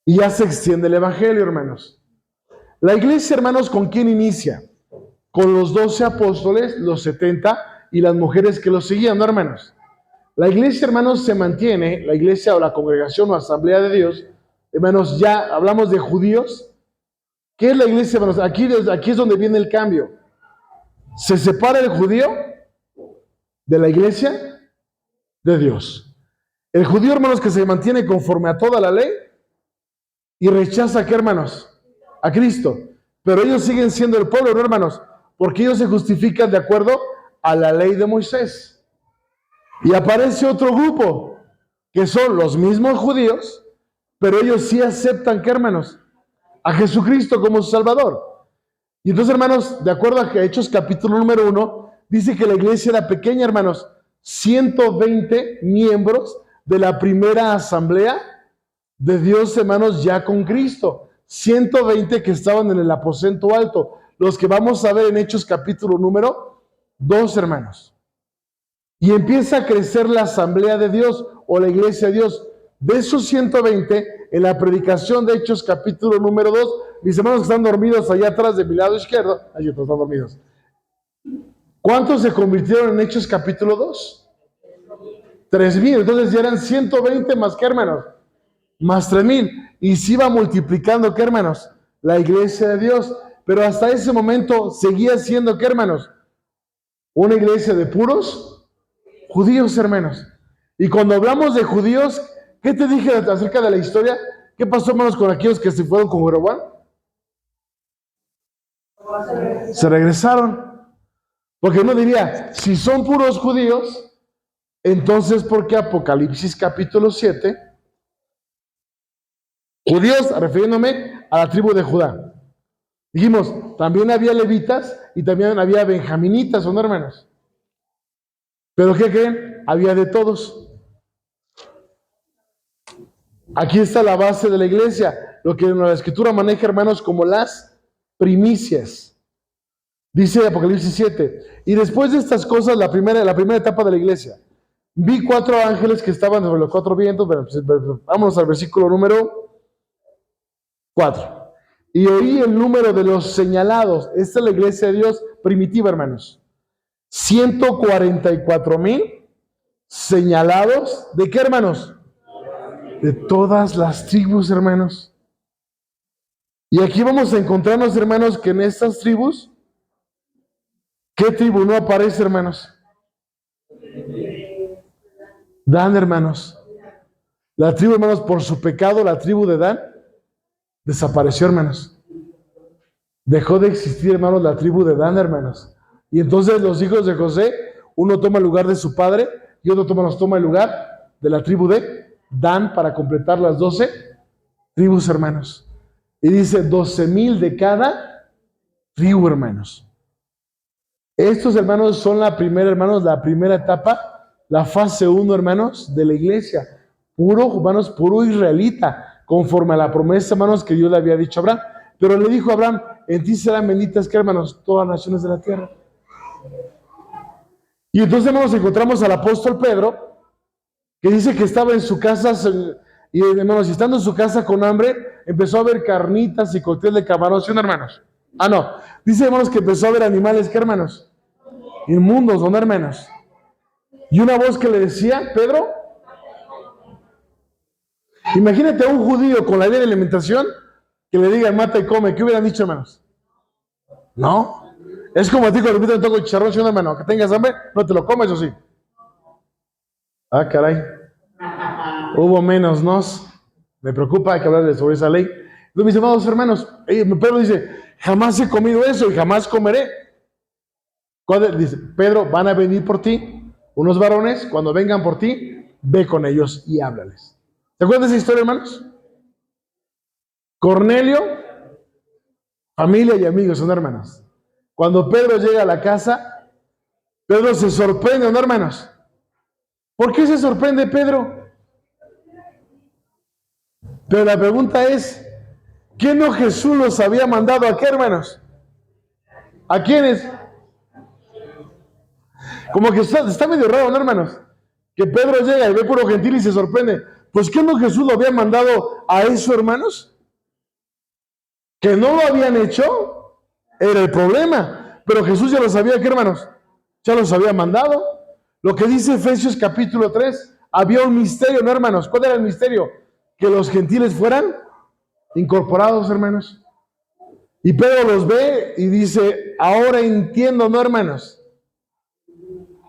Y ya se extiende el evangelio, hermanos. La iglesia, hermanos, ¿con quién inicia? Con los 12 apóstoles, los 70 y las mujeres que los seguían, ¿no, hermanos? La iglesia, hermanos, se mantiene, la iglesia o la congregación o asamblea de Dios, hermanos, ya hablamos de judíos. ¿Qué es la iglesia, hermanos? Aquí es donde viene el cambio. Se separa el judío de la iglesia de Dios. El judío, hermanos, que se mantiene conforme a toda la ley y rechaza, ¿qué, hermanos? A Cristo. Pero ellos siguen siendo el pueblo, ¿no, hermanos? Porque ellos se justifican de acuerdo a la ley de Moisés. Y aparece otro grupo, que son los mismos judíos, pero ellos sí aceptan, ¿qué, hermanos? A Jesucristo como su Salvador. Y entonces, hermanos, de acuerdo a Hechos capítulo número 1, dice que la iglesia era pequeña, hermanos, 120 miembros de la primera asamblea de Dios, hermanos, ya con Cristo. 120 que estaban en el aposento alto, los que vamos a ver en Hechos capítulo número 2, hermanos. Y empieza a crecer la asamblea de Dios o la iglesia de Dios. De esos 120, en la predicación de Hechos capítulo número 2, mis hermanos que están dormidos allá atrás de mi lado izquierdo, allí están dormidos. ¿Cuántos se convirtieron en Hechos capítulo 2? 3,000. Entonces ya eran 120 más, ¿qué, hermanos? Más 3,000. Y se iba multiplicando, ¿qué, hermanos? La iglesia de Dios. Pero hasta ese momento seguía siendo, ¿qué, hermanos? Una iglesia de puros judíos, hermanos. Y cuando hablamos de judíos, ¿qué te dije acerca de la historia? ¿Qué pasó, hermanos, con aquellos que se fueron con Jeroboam? Se regresaron. Porque uno diría, si son puros judíos, entonces, ¿por qué Apocalipsis capítulo 7? Judíos, refiriéndome a la tribu de Judá. Dijimos, también había levitas y también había benjaminitas, ¿son hermanos? ¿Pero qué creen? Había de todos. Aquí está la base de la iglesia, lo que en la escritura maneja, hermanos, como las primicias. Dice Apocalipsis 7, y después de estas cosas, la primera etapa de la iglesia, vi 4 ángeles que estaban sobre los 4 vientos. Vámonos al versículo número 4. Y oí el número de los señalados. Esta es la iglesia de Dios primitiva, hermanos. 144,000 señalados. ¿De qué, hermanos? De todas las tribus, hermanos. Y aquí vamos a encontrarnos, hermanos, que en estas tribus, ¿qué tribu no aparece, hermanos? Dan, hermanos. La tribu, hermanos, por su pecado, la tribu de Dan desapareció, hermanos. Dejó de existir, hermanos, la tribu de Dan, hermanos. Y entonces los hijos de José, uno toma el lugar de su padre y otro toma el lugar de la tribu de Dan para completar las 12 tribus, hermanos. Y dice 12,000 de cada tribu, hermanos. Estos, hermanos, son la primera etapa, la fase 1, hermanos, de la iglesia. Puro israelita, conforme a la promesa, hermanos, que Dios le había dicho a Abraham. Pero le dijo a Abraham, en ti serán benditas, ¿qué, hermanos? Todas las naciones de la tierra. Y entonces, hermanos, encontramos al apóstol Pedro, que dice que estaba en su casa, y hermanos, estando en su casa con hambre, empezó a ver carnitas y cóctel de camarón, ¿sí, hermanos? Ah, no. Dice, hermanos, que empezó a ver animales, ¿qué, hermanos? Inmundos, ¿no, hermanos? Y una voz que le decía, Pedro, imagínate a un judío con la idea de alimentación, que le digan, mata y come. ¿Qué hubieran dicho, hermanos? No. Es como a ti cuando te toco chicharrón, ¿sí, hermano? Que tengas hambre, no te lo comes, ¿o sí? Ah, caray. Hubo menos nos. Me preocupa, hay que hablar sobre esa ley. mis amados hermanos, Pedro dice, jamás he comido eso y jamás comeré. Dice, Pedro, van a venir por ti unos varones, cuando vengan por ti, ve con ellos y háblales. ¿Se acuerdan de esa historia, hermanos? Cornelio, familia y amigos, son hermanos. Cuando Pedro llega a la casa, Pedro se sorprende, ¿no, hermanos? ¿Por qué se sorprende Pedro? Pero la pregunta es, ¿qué no Jesús los había mandado a qué, hermanos? ¿A quiénes? Como que está medio raro, ¿no, hermanos? Que Pedro llega y ve puro gentil y se sorprende. Pues ¿qué no Jesús lo había mandado a eso, hermanos? Que no lo habían hecho, era el problema. Pero Jesús ya lo sabía, ¿qué, hermanos? Ya los había mandado. Lo que dice Efesios capítulo 3, había un misterio, ¿no, hermanos? ¿Cuál era el misterio? Que los gentiles fueran incorporados, hermanos. Y Pedro los ve y dice, ahora entiendo, ¿no, hermanos?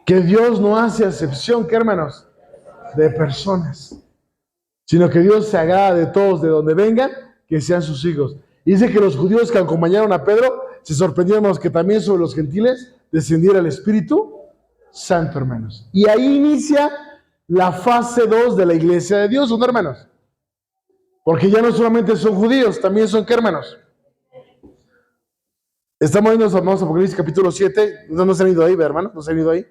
Que Dios no hace acepción, ¿qué, hermanos? De personas. Sino que Dios se agrada de todos, de donde vengan, que sean sus hijos. Y dice que los judíos que acompañaron a Pedro se sorprendieron que también sobre los gentiles descendiera el Espíritu Santo, hermanos. Y ahí inicia la fase 2 de la iglesia de Dios, ¿no, hermanos? Porque ya no solamente son judíos, también son, ¿qué, hermanos? Estamos viendo, hermanos, Apocalipsis capítulo 7, no se han ido ahí, hermanos, no se han ido ahí.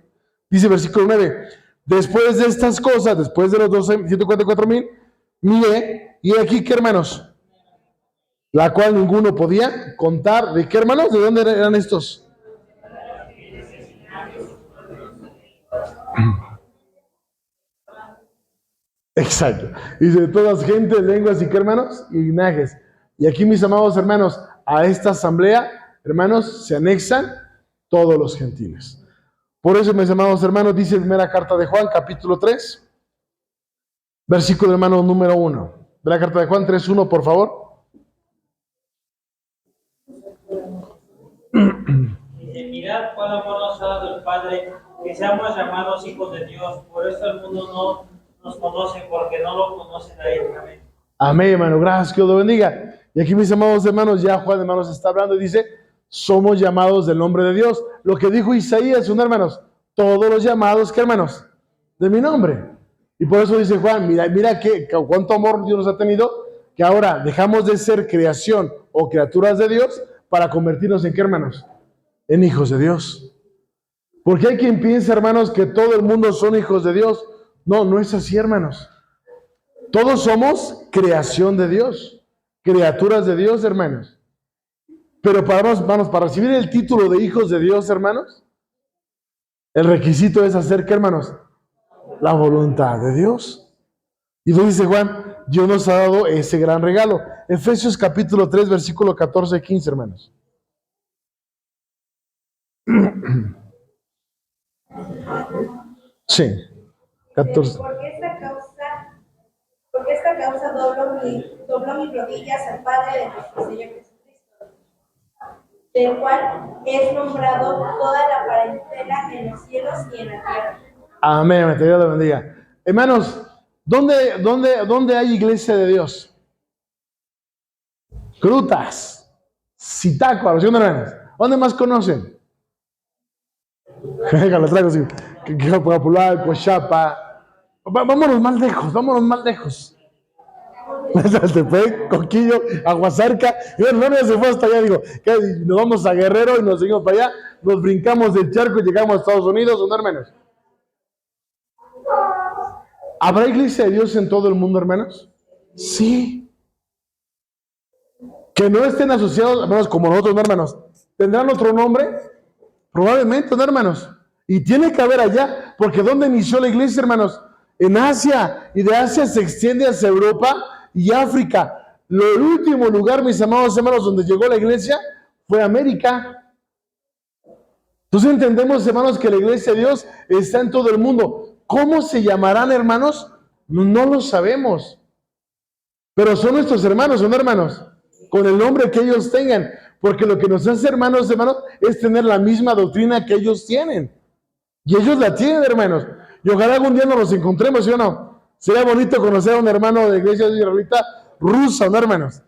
Dice versículo 9, después de estas cosas, después de los 144,000, miré, y aquí, ¿qué, hermanos? La cual ninguno podía contar. ¿De qué, hermanos? ¿De dónde eran estos? Exacto. Dice, de todas gentes, lenguas y qué, hermanos, y linajes. Y aquí, mis amados hermanos, a esta asamblea, hermanos, se anexan todos los gentiles. Por eso, mis amados hermanos, dice la primera carta de Juan, capítulo 3, versículo, hermano, número 1. De la carta de Juan 3:1, por favor. Dice, mirad cuál amor nos ha dado el Padre, que seamos llamados hijos de Dios. Por eso el mundo no nos conoce, porque no lo conocen a Él. Amén. Amén, hermano. Gracias, que Dios lo bendiga. Y aquí, mis amados hermanos, ya Juan, hermanos, está hablando y dice, somos llamados del nombre de Dios. Lo que dijo Isaías, hermanos, todos los llamados, ¿qué, hermanos? De mi nombre. Y por eso dice Juan, mira cuánto amor Dios nos ha tenido, que ahora dejamos de ser creación o criaturas de Dios para convertirnos en, ¿qué, hermanos? En hijos de Dios. Porque hay quien piensa, hermanos, que todo el mundo son hijos de Dios. No, no es así, hermanos. Todos somos creación de Dios, criaturas de Dios, hermanos. Pero para recibir el título de hijos de Dios, hermanos, el requisito es hacer, ¿qué, hermanos? La voluntad de Dios. Y lo dice Juan, Dios nos ha dado ese gran regalo. Efesios capítulo 3, versículo 14 y 15, hermanos. Sí, 14. Porque esta causa dobló mis rodillas al Padre de nuestro Señor Jesucristo, del cual es nombrado toda la parentela en los cielos y en la tierra. Amén, Dios lo bendiga. Hermanos, ¿dónde hay iglesia de Dios? Grutas, Zitácuaro, ¿sí, hermanos? ¿Dónde más conocen? Lo traigo así, que popular, Coachapa. Vámonos más lejos. Tepec, Coquillo, Aguasarca. Y bueno, no se fue hasta allá, digo, que nos vamos a Guerrero y nos seguimos para allá, nos brincamos del charco y llegamos a Estados Unidos, ¿no, hermanos? ¿Habrá iglesia de Dios en todo el mundo, hermanos? Sí. Que no estén asociados, hermanos, como nosotros, ¿no, hermanos? ¿Tendrán otro nombre? Probablemente, ¿no, hermanos? Y tiene que haber allá, porque ¿dónde inició la iglesia, hermanos? En Asia, y de Asia se extiende hacia Europa y África. El último lugar, mis amados hermanos, donde llegó la iglesia fue América. Entonces entendemos, hermanos, que la iglesia de Dios está en todo el mundo. ¿Cómo se llamarán, hermanos? No lo sabemos. Pero son nuestros hermanos, son hermanos, con el nombre que ellos tengan. Porque lo que nos hace hermanos, es tener la misma doctrina que ellos tienen. Y ellos la tienen, hermanos. Y ojalá algún día nos los encontremos, ¿sí o no? Sería bonito conocer a un hermano de la iglesia israelita rusa, ¿no, hermanos?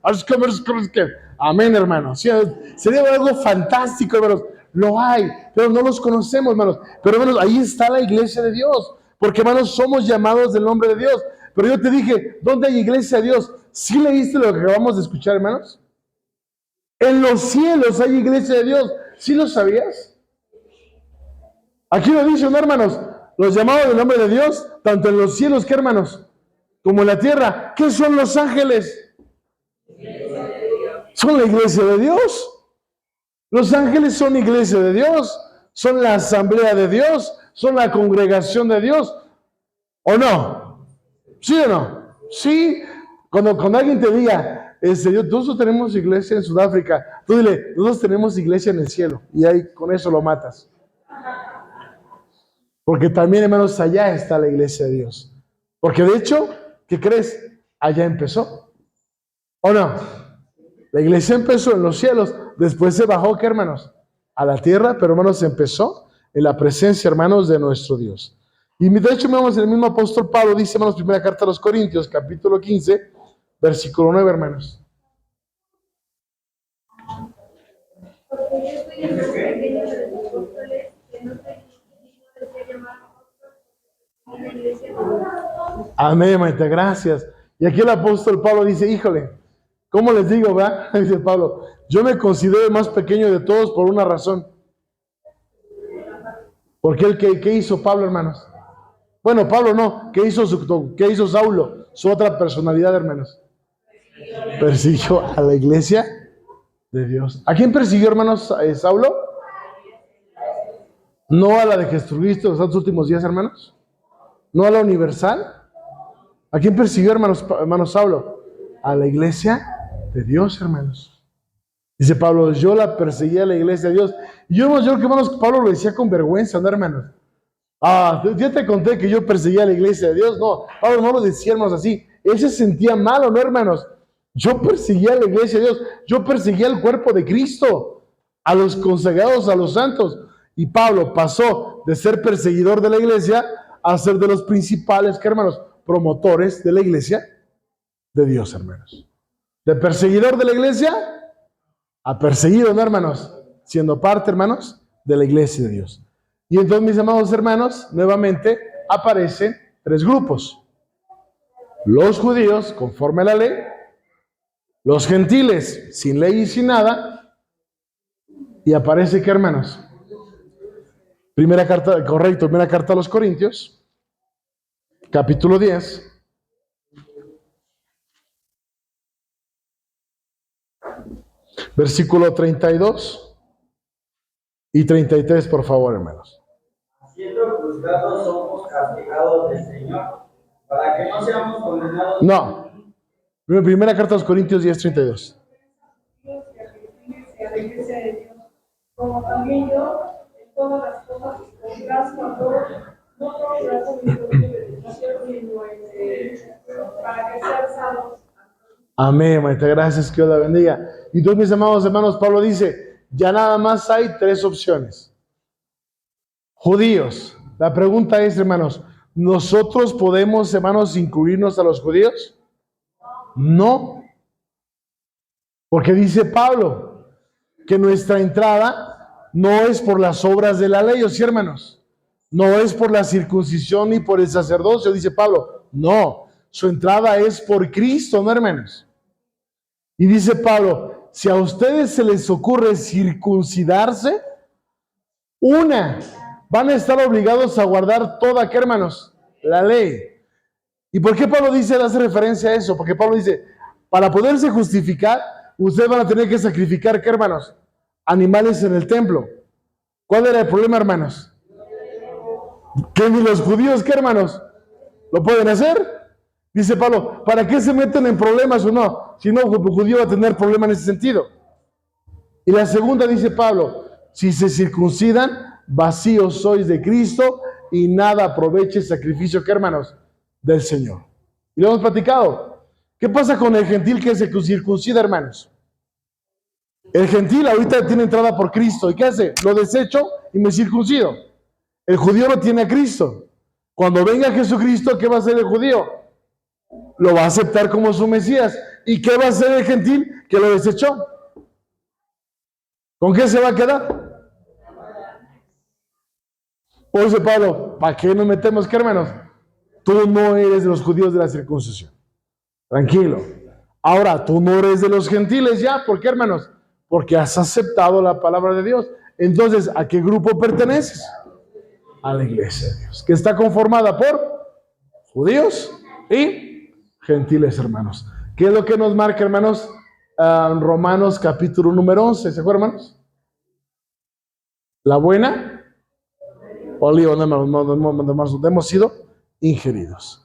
Amén, hermanos. Sí, sería algo fantástico, hermanos. Lo hay, pero no los conocemos, hermanos. Pero, hermanos, ahí está la iglesia de Dios. Porque, hermanos, somos llamados del nombre de Dios. Pero yo te dije, ¿dónde hay iglesia de Dios? ¿Sí leíste lo que acabamos de escuchar, hermanos? En los cielos hay iglesia de Dios. ¿Sí lo sabías? Aquí lo dicen, hermanos, los llamados del nombre de Dios, tanto en los cielos, ¿qué, hermanos? Como en la tierra. ¿Qué son los ángeles? Son la iglesia de Dios. Los ángeles son iglesia de Dios, son la asamblea de Dios, son la congregación de Dios. ¿O no? ¿Sí o no? Sí. Cuando alguien te diga, nosotros tenemos iglesia en Sudáfrica, tú dile, nosotros tenemos iglesia en el cielo. Y ahí con eso lo matas. Porque también, hermanos, allá está la iglesia de Dios. Porque de hecho, ¿qué crees? Allá empezó. ¿O no? La iglesia empezó en los cielos, después se bajó, ¿qué, hermanos? A la tierra, pero, hermanos, empezó en la presencia, hermanos, de nuestro Dios. Y de hecho, hermanos, el mismo apóstol Pablo dice, hermanos, primera carta a los Corintios, capítulo 15, versículo 9, hermanos. Porque yo estoy en los pequeños de los apóstoles, que no estoy digno de ser llamado apóstol, en la iglesia de Dios. Amén, hermanita, gracias. Y aquí el apóstol Pablo dice, híjole, ¿cómo les digo, verdad? Dice Pablo, yo me considero el más pequeño de todos por una razón. Porque ¿qué hizo Pablo, hermanos? Bueno, Pablo no, ¿qué hizo Saulo? Su otra personalidad, hermanos. Persiguió a la iglesia de Dios. ¿A quién persiguió, hermanos, Saulo? ¿No a la de Jesucristo en los últimos días, hermanos? ¿No a la universal? ¿A quién persiguió, hermanos Saulo? A la iglesia de Dios, hermanos. Dice Pablo, yo la perseguí a la iglesia de Dios. Y yo creo que, hermanos, Pablo lo decía con vergüenza, ¿no, hermanos? Ya te conté que yo perseguía a la iglesia de Dios. No, Pablo no lo decía, hermanos, así. Él se sentía malo, ¿no, hermanos? Yo perseguía a la iglesia de Dios. Yo perseguía al cuerpo de Cristo, a los consagrados, a los santos. Y Pablo pasó de ser perseguidor de la iglesia a ser de los principales, ¿qué, hermanos? Promotores de la iglesia de Dios, hermanos. De perseguidor de la iglesia a perseguido, ¿no, hermanos? Siendo parte, hermanos, de la iglesia de Dios. Y entonces, mis amados hermanos, nuevamente aparecen tres grupos. Los judíos, conforme a la ley. Los gentiles, sin ley y sin nada. Y aparece, ¿qué, hermanos? Primera carta a los Corintios, capítulo 10. Versículo 32 y 33, por favor, hermanos. Siendo juzgados, somos castigados del Señor, para que no seamos condenados. No. Primera carta a los Corintios 10, 32. Dios que arrepiéntese a la iglesia de Dios, como también yo, en todas las cosas, con gracia a todos, no con gracia mi propio dedicación, sino para que sean salvos. Amén, hermanita, gracias, que Dios la bendiga. Y entonces, mis amados hermanos, Pablo dice, ya nada más hay tres opciones. Judíos. La pregunta es, hermanos, ¿nosotros podemos, hermanos, incluirnos a los judíos? No. Porque dice Pablo que nuestra entrada no es por las obras de la ley, ¿o sí, hermanos? No es por la circuncisión ni por el sacerdocio, dice Pablo. No, su entrada es por Cristo, ¿no, hermanos? Y dice Pablo, si a ustedes se les ocurre circuncidarse, van a estar obligados a guardar toda, ¿qué, hermanos? La ley. ¿Y por qué Pablo hace referencia a eso? Porque Pablo dice, para poderse justificar, ustedes van a tener que sacrificar, ¿qué, hermanos? Animales en el templo. ¿Cuál era el problema, hermanos? Que ni los judíos, ¿qué, hermanos? ¿Lo pueden hacer? Dice Pablo, ¿para qué se meten en problemas o no? Si no, el judío va a tener problema en ese sentido. Y la segunda, dice Pablo, si se circuncidan, vacíos sois de Cristo y nada aproveche el sacrificio, ¿qué, hermanos? Del Señor. Y lo hemos platicado. ¿Qué pasa con el gentil que se circuncida, hermanos? El gentil ahorita tiene entrada por Cristo. ¿Y qué hace? Lo desecho y me circuncido. El judío no tiene a Cristo. Cuando venga Jesucristo, ¿qué va a hacer el judío? Lo va a aceptar como su Mesías. ¿Y qué va a hacer el gentil que lo desechó? ¿Con qué se va a quedar? Por eso Pablo, ¿para qué nos metemos? ¿Qué, hermanos? Tú no eres de los judíos de la circuncisión. Tranquilo. Ahora, tú no eres de los gentiles ya. ¿Por qué, hermanos? Porque has aceptado la palabra de Dios. Entonces, ¿a qué grupo perteneces? A la iglesia de Dios, que está conformada por judíos y gentiles, hermanos. ¿Qué es lo que nos marca, hermanos? Romanos capítulo número 11. ¿Se acuerdan, hermanos? La buena oliva, donde hemos sido ingeridos.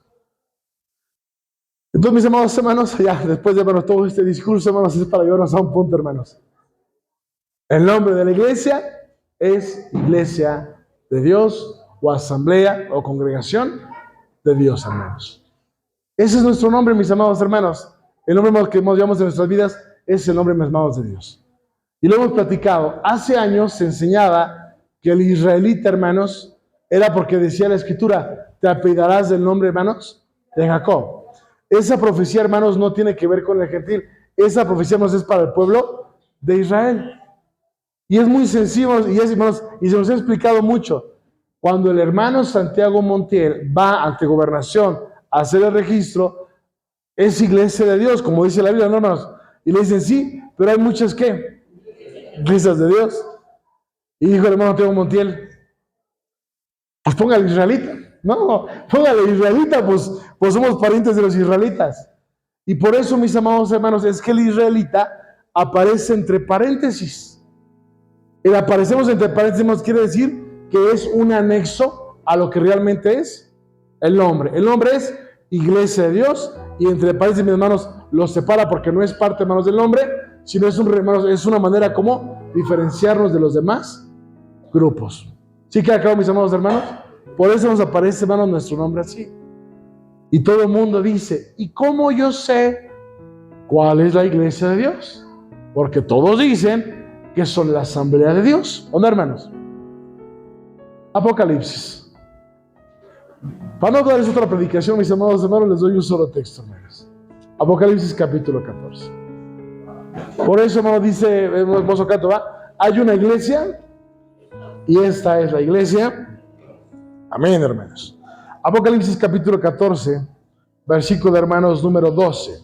Entonces, mis amados hermanos, ya después de, hermanos, todo este discurso, hermanos, es para llevarnos a un punto, hermanos. El nombre de la iglesia es Iglesia de Dios, o asamblea, o congregación de Dios, hermanos. Ese es nuestro nombre, mis amados hermanos. El nombre que llevamos en nuestras vidas es el nombre, mis amados, de Dios. Y lo hemos platicado. Hace años se enseñaba que el israelita, hermanos, era porque decía la Escritura, te apellidarás del nombre, hermanos, de Jacob. Esa profecía, hermanos, no tiene que ver con el gentil. Esa profecía, hermanos, es para el pueblo de Israel. Y es muy sencillo, hermanos, y se nos ha explicado mucho. Cuando el hermano Santiago Montiel va ante gobernación a hacer el registro, es iglesia de Dios, como dice la Biblia, ¿no, hermanos? Y le dicen, sí, pero hay muchas, ¿qué? Iglesias de Dios. Y dijo el hermano Santiago Montiel, pues póngale israelita. No, póngale israelita, pues somos parientes de los israelitas. Y por eso, mis amados hermanos, es que el israelita aparece entre paréntesis. El aparecemos entre paréntesis quiere decir que es un anexo a lo que realmente es el nombre. El nombre es Iglesia de Dios, y entre paréntesis, mis hermanos, lo separa porque no es parte, hermanos, del nombre, sino es una manera como diferenciarnos de los demás grupos. ¿Sí queda claro, mis amados hermanos? Por eso nos aparece, hermanos, nuestro nombre así. Y todo el mundo dice, ¿y cómo yo sé cuál es la iglesia de Dios? Porque todos dicen que son la asamblea de Dios. ¿O no, hermanos? Apocalipsis. Para no darles otra predicación, mis amados hermanos, les doy un solo texto, hermanos. Apocalipsis capítulo 14. Por eso, hermano, dice el hermoso canto, hay una iglesia y esta es la iglesia. Amén, hermanos. Apocalipsis capítulo 14, versículo, hermanos, número 12.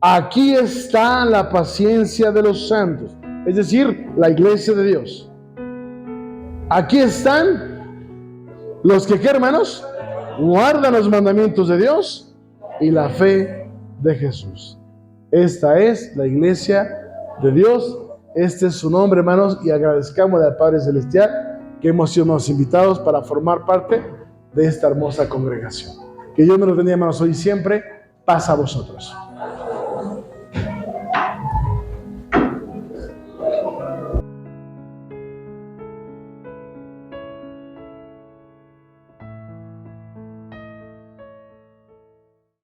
Aquí está la paciencia de los santos, es decir, la iglesia de Dios. Aquí están los que, ¿qué, hermanos? Guardan los mandamientos de Dios y la fe de Jesús. Esta es la iglesia de Dios. Este es su nombre, hermanos, y agradezcamos al Padre Celestial que hemos sido invitados para formar parte de esta hermosa congregación. Que Dios me los bendiga, hermanos, hoy y siempre. Paz a vosotros.